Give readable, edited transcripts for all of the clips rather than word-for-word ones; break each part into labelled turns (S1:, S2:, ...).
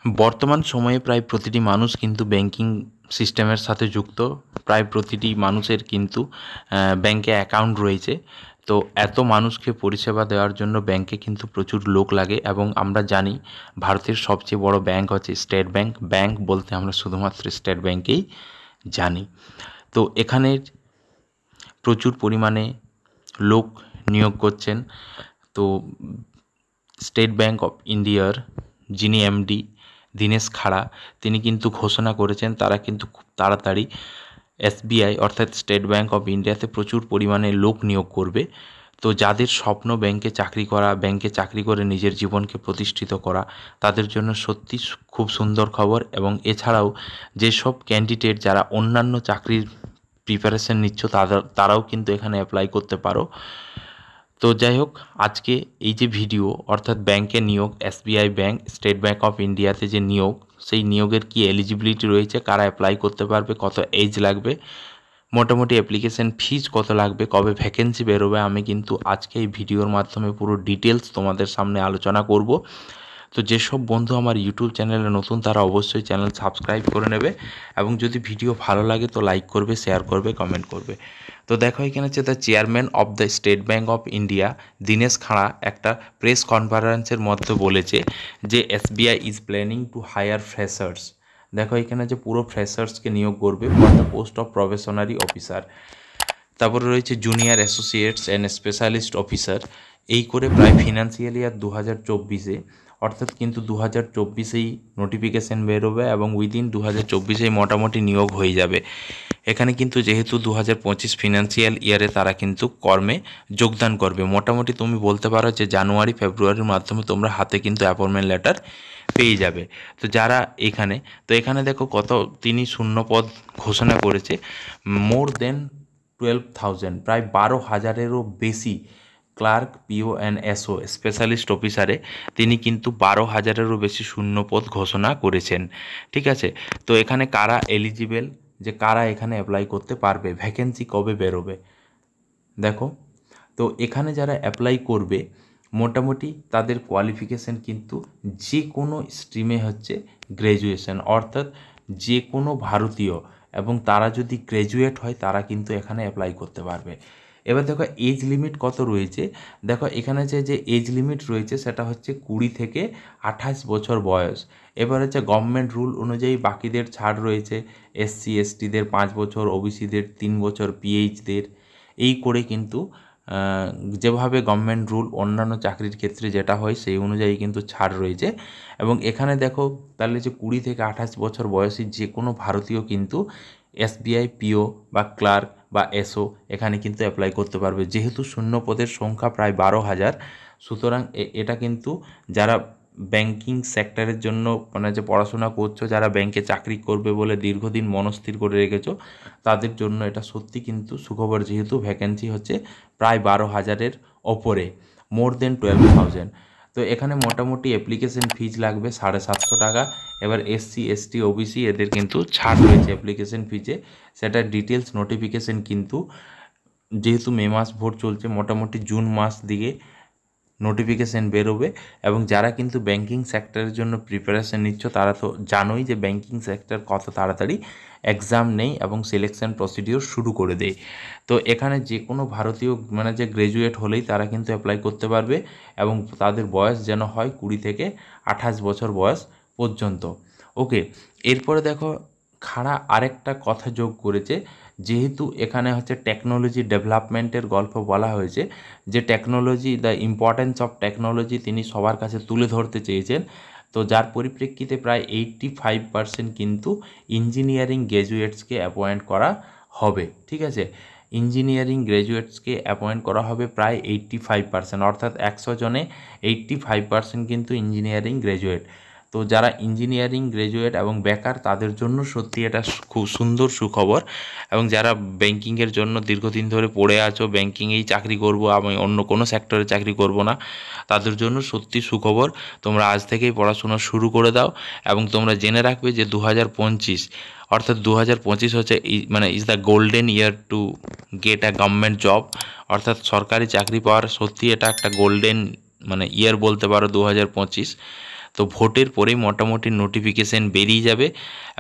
S1: বর্তমান সময়ে প্রায় প্রতিটি মানুষ কিন্তু ব্যাংকিং সিস্টেমের সাথে যুক্ত। প্রায় প্রতিটি মানুষের কিন্তু ব্যাংকে অ্যাকাউন্ট রয়েছে। তো এত মানুষকে পরিষেবা দেওয়ার জন্য ব্যাংকে কিন্তু প্রচুর লোক লাগে, এবং আমরা জানি ভারতের সবচেয়ে বড় ব্যাংক হচ্ছে স্টেট ব্যাংক। ব্যাংক বলতে আমরা শুধুমাত্র স্টেট ব্যাংকেই জানি। তো এখানে প্রচুর পরিমাণে লোক নিয়োগ করছেন। তো স্টেট ব্যাংক অফ ইন্ডিয়ার যিনি এমডি দীনেশ খাড়া, তিনি কিন্তু ঘোষণা করেছেন তারা কিন্তু খুব তাড়াতাড়ি এসবিআই অর্থাৎ স্টেট ব্যাংক অফ ইন্ডিয়াতে প্রচুর পরিমাণে লোক নিয়োগ করবে। তো যাদের স্বপ্ন ব্যাংকে চাকরি করা, ব্যাংকে চাকরি করে নিজের জীবনকে প্রতিষ্ঠিত করা, তাদের জন্য সত্যি খুব সুন্দর খবর। এবং এছাড়াও যেসব ক্যান্ডিডেট যারা অন্যান্য চাকরির প্রিপারেশন নিচ্ছ, তারাও কিন্তু এখানে অ্যাপ্লাই করতে পারো। তো যাই হোক, আজকে এই যে ভিডিও অর্থাৎ ব্যাংকে নিয়োগ, SBI bank, state Bank of ইন্ডিয়াতে যে নিয়োগ, সেই নিয়োগের কি এলিজিবিলিটি রয়েছে, কারা অ্যাপ্লাই করতে পারবে, কত এজ লাগবে, মোটামুটি অ্যাপ্লিকেশন ফিজ কত লাগবে, কবে ভ্যাকেন্সি বেরোবে, আমি কিন্তু আজকে এই ভিডিওর মাধ্যমে পুরো ডিটেলস তোমাদের সামনে আলোচনা করব। তো যেসব বন্ধু আমার ইউটিউব চ্যানেলে নতুন, তারা অবশ্যই চ্যানেল সাবস্ক্রাইব করে নেবে, এবং যদি ভিডিও ভালো লাগে তো লাইক করবে, শেয়ার করবে, কমেন্ট করবে। তো দেখো, এখানে হচ্ছে the chairman of the State Bank of India Dinesh Khara একটা প্রেস কনফারেন্সের মধ্যে বলেছে যে SBI is planning to hire freshers. দেখো, এখানে যে পুরো ফ্রেশার্সকে নিয়োগ করবে for the post of probationary officer. তারপরে রয়েছে junior associates and specialist officer. এই করে প্রায় ফিনান্সিয়াল ইয়ার 2024-এ, অর্থাৎ কিন্তু 2024-এই নোটিফিকেশান বেরোবে, এবং উইদিন 2024-এই মোটামুটি নিয়োগ হয়ে যাবে। এখানে কিন্তু যেহেতু 2025 ফিনান্সিয়াল ইয়ারে তারা কিন্তু কর্মে যোগদান করবে। মোটামুটি তুমি বলতে পারো যে জানুয়ারি ফেব্রুয়ারির মাধ্যমে তোমরা হাতে কিন্তু অ্যাপয়েন্টমেন্ট লেটার পেয়ে যাবে। তো যারা এখানে দেখো কত তিনি শূন্যপদ ঘোষণা করেছে, মোর দেন 12,000, প্রায় 12,000-এরও বেশি clerk, PO and SO specialist অফিসারে তিনি কিন্তু 12,000-এরও বেশি শূন্যপদ ঘোষণা করেছেন। ঠিক আছে, তো এখানে কারা এলিজিবেল, যে কারা এখানে অ্যাপ্লাই করতে পারবে, ভ্যাকেন্সি কবে বেরোবে দেখো। তো এখানে যারা অ্যাপ্লাই করবে, মোটামুটি তাদের কোয়ালিফিকেশান কিন্তু যে কোনো স্ট্রিমে হচ্ছে গ্র্যাজুয়েশন, অর্থাৎ যে কোনো ভারতীয়, এবং তারা যদি গ্র্যাজুয়েট হয় তারা কিন্তু এখানে অ্যাপ্লাই করতে পারবে। এবার দেখো এজ লিমিট কত রয়েছে। দেখো এখানে যে এজ লিমিট রয়েছে সেটা হচ্ছে 20 থেকে 28 বছর বয়স। এবার হচ্ছে গভর্নমেন্ট রুল অনুযায়ী বাকিদের ছাড় রয়েছে, এসসি এসটিদের 5 বছর, ওবিসিদের 3 বছর, পিএইচদের এই করে কিন্তু যেভাবে গভর্নমেন্ট রুল অন্যান্য চাকরির ক্ষেত্রে যেটা হয় সেই অনুযায়ী কিন্তু ছাড় রয়েছে। এবং এখানে দেখো তাহলে যে 20 থেকে 28 বছর বয়সী যে কোনো ভারতীয় কিন্তু এসবিআই পিও বা ক্লার্ক বা এসও এখানে কিন্তু অ্যাপ্লাই করতে পারবে। যেহেতু শূন্য পদের সংখ্যা প্রায় 12,000, সুতরাং এটা কিন্তু যারা ব্যাংকিং সেক্টরের জন্য মানে যে পড়াশোনা করছো, যারা ব্যাংকে চাকরি করবে বলে দীর্ঘদিন মনস্থির করে রেখেছো, তাদের জন্য এটা সত্যি কিন্তু সুখবর। যেহেতু ভ্যাকেন্সি হচ্ছে প্রায় 12,000-এর ওপরে, মোর দেন 12,000। তো এখানে মোটামুটি অ্যাপ্লিকেশন ফিজ লাগবে 750 টাকা। এবার এসসি এসটি ওবিসি এদের কিন্তু ছাড় রয়েছে অ্যাপ্লিকেশন ফিজে, সেটার ডিটেলস নোটিফিকেশন কিন্তু যেহেতু মে মাস ভোট চলছে, মোটামুটি জুন মাস দিকে নোটিফিকেশান বেরোবে। এবং যারা কিন্তু ব্যাংকিং সেক্টরের জন্য প্রিপারেশান নিচ্ছ, তারা তো জানোই যে ব্যাংকিং সেক্টর কত তাড়াতাড়ি এক্সাম নেই এবং সিলেকশন প্রসিডিওর শুরু করে দেয়। তো এখানে যে কোনো ভারতীয় মানে যে গ্র্যাজুয়েট হলেই তারা কিন্তু অ্যাপ্লাই করতে পারবে, এবং তাদের বয়স যেন হয় 20 থেকে 28 বছর বয়স পর্যন্ত। ওকে, এরপরে দেখো খাড়া আরেকটা কথা যোগ করেছে, যেহেতু এখানে হচ্ছে টেকনোলজি ডেভেলপমেন্টের গল্প বলা হয়েছে, যে technology, the importance of technology তিনি সবার কাছে তুলে ধরতে চেয়েছেন। তো যার পরিপ্রেক্ষিতে প্রায় 85% কিন্তু ইঞ্জিনিয়ারিং গ্র্যাজুয়েটসকে অ্যাপয়েন্ট করা হবে। ঠিক আছে, ইঞ্জিনিয়ারিং গ্র্যাজুয়েটসকে অ্যাপয়েন্ট করা হবে প্রায় 85%, অর্থাৎ 100 জনে 85% কিন্তু ইঞ্জিনিয়ারিং গ্র্যাজুয়েট। তো যারা ইঞ্জিনিয়ারিং গ্র্যাজুয়েট এবং বেকার, তাদের জন্য সত্যি এটা খুব সুন্দর সুখবর। এবং যারা ব্যাংকিংয়ের জন্য দীর্ঘদিন ধরে পড়ে আছো, ব্যাংকিংয়েই চাকরি করব, আমি অন্য কোনো সেক্টরে চাকরি করব না, তাদের জন্য সত্যি সুখবর। তোমরা আজ থেকেই পড়াশোনা শুরু করে দাও, এবং তোমরা জেনে রাখবে যে 2025, অর্থাৎ 2025 হচ্ছে is the golden year to get a government job, অর্থাৎ সরকারি চাকরি পাওয়ার সত্যি এটা একটা গোল্ডেন ইয়ার বলতে পারো 2025। তো ভোটের পরেই মোটামুটি নোটিফিকেশান বেরিয়ে যাবে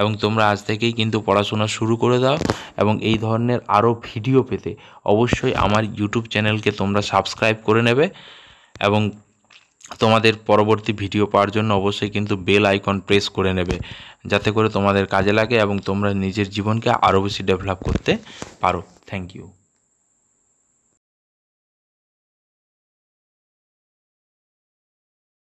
S1: এবং তোমরা আজ থেকেই কিন্তু পড়াশোনা শুরু করে দাও। এবং এই ধরনের আরও ভিডিও পেতে অবশ্যই আমার ইউটিউব চ্যানেলকে তোমরা সাবস্ক্রাইব করে নেবে এবং তোমাদের পরবর্তী ভিডিও পাওয়ার জন্য অবশ্যই কিন্তু বেল আইকন প্রেস করে নেবে, যাতে করে তোমাদের কাজে লাগে এবং তোমরা নিজের জীবনকে আরও বেশি ডেভেলপ করতে পারো। Thank you.